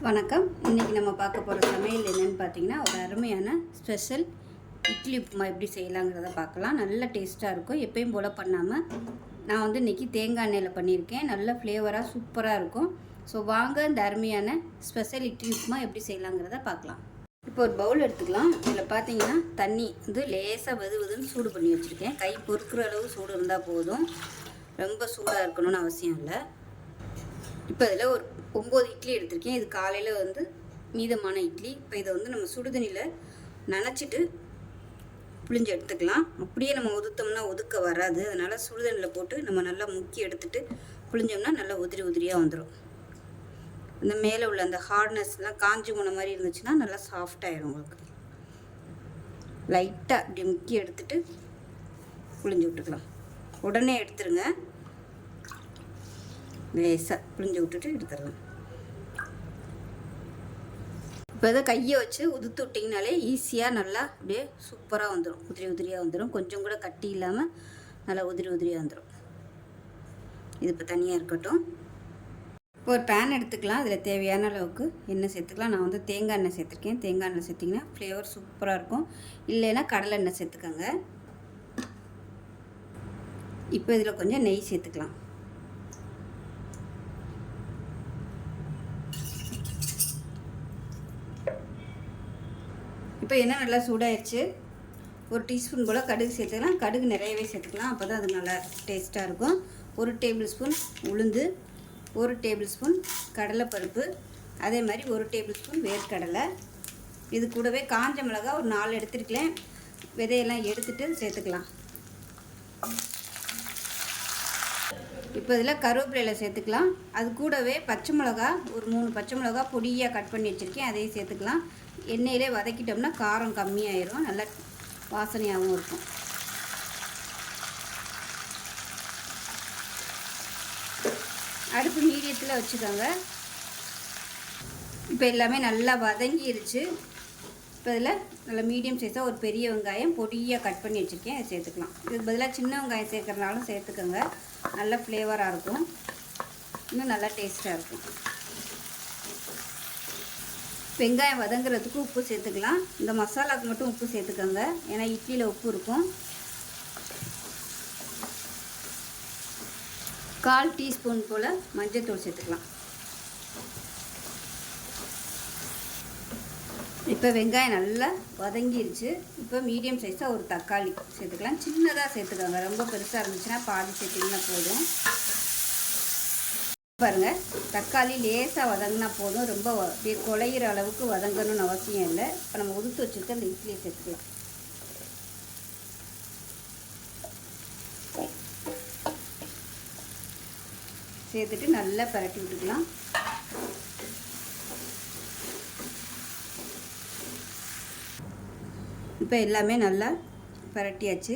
வணக்கம். இன்றைக்கி நம்ம பார்க்க போகிற சமையல் என்னென்னு பார்த்தீங்கன்னா, ஒரு அருமையான ஸ்பெஷல் இட்லி உப்புமா எப்படி செய்யலாங்கிறத பார்க்கலாம். நல்ல டேஸ்ட்டாக இருக்கும். எப்பயும் போல் பண்ணாமல் நான் இன்றைக்கி தேங்காய் எண்ணெயில் பண்ணியிருக்கேன். நல்ல ஃப்ளேவராக சூப்பராக இருக்கும். ஸோ வாங்க இந்த அருமையான ஸ்பெஷல் இட்லி உப்புமா எப்படி செய்யலாங்கிறத பார்க்கலாம். இப்போ ஒரு பவுல் எடுத்துக்கலாம். இதில் பார்த்தீங்கன்னா தண்ணி லேசாக வெதுன்னு சூடு பண்ணி வச்சுருக்கேன். கை பொறுக்கிற அளவு சூடு இருந்தால் போதும். ரொம்ப சூடாக இருக்கணும்னு அவசியம் இல்லை. இப்போ இதில் ஒரு 9 இட்லி எடுத்திருக்கேன். இது காலையில் மீதமான இட்லி. இப்போ இதை நம்ம சுடுதண்ணியில் நனைச்சிட்டு புளிஞ்சு எடுத்துக்கலாம். அப்படியே நம்ம உதுத்தோம்னா ஒதுக்க வராது. அதனால் சுடுதண்ணியில் போட்டு நம்ம நல்லா முக்கி எடுத்துகிட்டு புளிஞ்சோம்னா நல்லா உதிரியாக வந்துடும். அந்த மேலே உள்ள அந்த ஹார்ட்னஸ்லாம் காஞ்சி போன மாதிரி இருந்துச்சுன்னா நல்லா சாஃப்டாகிடும். உங்களுக்கு லைட்டாக அப்படி முக்கி எடுத்துகிட்டு புளிஞ்சு விட்டுக்கலாம். உடனே எடுத்துருங்க. லேசாக புளிஞ்சு விட்டுட்டு எடுத்துடலாம். இப்போ இதை கையை வச்சு உதுத்து விட்டிங்கனாலே ஈஸியாக நல்லா அப்படியே சூப்பராக வந்துடும். உதிரியாக வந்துடும். கொஞ்சம் கூட கட்டி இல்லாமல் நல்லா உதிரியாக வந்துடும். இது இப்போ தனியாக இருக்கட்டும். இப்போ ஒரு பேன் எடுத்துக்கலாம். அதில் தேவையான அளவுக்கு எண்ணெய் சேர்த்துக்கலாம். நான் தேங்காய் எண்ணெய் சேர்த்துருக்கேன். தேங்காய் எண்ணெய் சேர்த்திங்கன்னா ஃப்ளேவர் சூப்பராக இருக்கும். இல்லைன்னா கடலை எண்ணெய் சேர்த்துக்கோங்க. இப்போ இதில் கொஞ்சம் நெய் சேர்த்துக்கலாம். இப்போ எண்ணெய் நல்லா சூடாகிடுச்சு. ஒரு டீஸ்பூன் போல் கடுகு சேர்த்துக்கலாம். கடுகு நிறையவே சேர்த்துக்கலாம். அப்போ தான் அது நல்லா டேஸ்ட்டாக இருக்கும். 1 டேபிள் ஸ்பூன் உளுந்து, 1 டேபிள் ஸ்பூன் கடலைப்பருப்பு, அதே மாதிரி 1 டேபிள் ஸ்பூன் வேர்க்கடலை. இது கூடவே காஞ்ச மிளகா ஒரு 4 எடுத்துருக்கேன். விதையெல்லாம் எடுத்துகிட்டு சேர்த்துக்கலாம். இப்போ இதில் கருவேப்பிலையில் சேர்த்துக்கலாம். அது கூடவே பச்சை மிளகா ஒரு 3 பச்சை மிளகா பொடியாக கட் பண்ணி வச்சுருக்கேன். அதையும் சேர்த்துக்கலாம். எண்ணெயிலே வதக்கிட்டோம்னா காரம் கம்மியாயிரும். நல்லா வாசனையாகவும் இருக்கும். அடுப்பு மீடியத்தில் வச்சுக்கோங்க. இப்போ எல்லாமே நல்லா வதங்கிருச்சு. இப்போ இதில் நல்லா மீடியம் சைஸாக ஒரு பெரிய வெங்காயம் பொடியாக கட் பண்ணி வச்சுருக்கேன். அதை சேர்த்துக்கலாம். இதுக்கு பதிலாக சின்ன வெங்காயம் சேர்க்குறதுனாலும் சேர்த்துக்கோங்க. நல்ல ஃப்ளேவராக இருக்கும். இன்னும் நல்லா டேஸ்ட்டாக இருக்கும். வெங்காயம் வதங்குறதுக்கு உப்பு சேர்த்துக்கலாம். இந்த மசாலாவுக்கு மட்டும் உப்பு சேர்த்துக்கோங்க. ஏன்னா இட்லியில் உப்பு இருக்கும். 1/4 டீஸ்பூன் போல் மஞ்சள்தூள் சேர்த்துக்கலாம். இப்போ வெங்காயம் நல்லா வதங்கிருச்சு. இப்போ மீடியம் சைஸாக ஒரு தக்காளி சேர்த்துக்கலாம். சின்னதாக சேர்த்துக்கோங்க. ரொம்ப பெருசாக இருந்துச்சுன்னா பாதி சேர்த்திங்கன்னா போதும். பாருங்கள், தக்காளி லேசாக வதங்கினா போதும். ரொம்ப குழையிற அளவுக்கு வதங்கணும்னு அவசியம் இல்லை. இப்போ நம்ம உதுத்து வச்சுட்டு அந்த இட்லியை சேர்த்துக்கலாம். சேர்த்துட்டு நல்லா பரட்டி விட்டுக்கலாம். இப்போ எல்லாமே நல்லா பரட்டியாச்சு.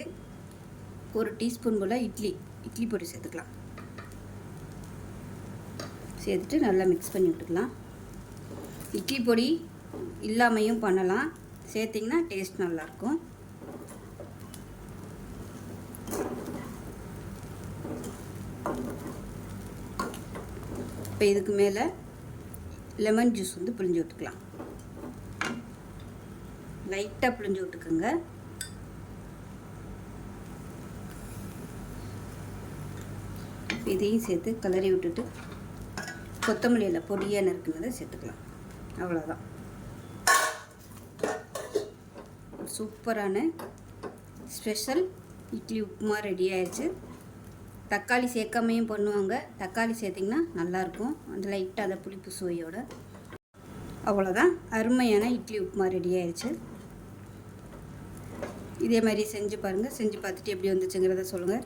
1 டீஸ்பூன் போல் இட்லி பொடி சேர்த்துக்கலாம். சேர்த்துட்டு நல்லா மிக்ஸ் பண்ணி விட்டுக்கலாம். இட்லி பொடி இல்லாமையும் பண்ணலாம். சேர்த்திங்கன்னா டேஸ்ட் நல்லாயிருக்கும். இப்போ இதுக்கு மேலே லெமன் ஜூஸ் பிழிஞ்சு விட்டுக்கலாம். லைட்டாக பிழிஞ்சு விட்டுக்கோங்க. இதையும் சேர்த்து கிளறி விட்டுட்டு கொத்தமல்லியில் பொடியாக நறுக்குனதை சேர்த்துக்கலாம். அவ்வளோதான். சூப்பரான ஸ்பெஷல் இட்லி உப்புமா ரெடி ஆயிடுச்சு. தக்காளி சேர்க்காமையும் பண்ணுவாங்க. தக்காளி சேர்த்திங்கன்னா நல்லாயிருக்கும். அந்த லைட்டாக அந்த புளிப்பு சுவையோட. அவ்வளோதான், அருமையான இட்லி உப்புமா ரெடி ஆயிடுச்சு. இதே மாதிரி செஞ்சு பாருங்கள். செஞ்சு பார்த்துட்டு எப்படி வந்துச்சுங்கிறத சொல்லுங்கள்.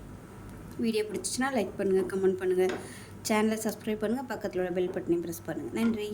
வீடியோ பிடிச்சிச்சின்னா லைக் பண்ணுங்கள், கமெண்ட் பண்ணுங்கள், சேனலை சப்ஸ்கிரைப் பண்ணுங்கள், பக்கத்தில் உள்ள பெல் பட்டனையும் ப்ரெஸ் பண்ணுங்கள். நன்றி.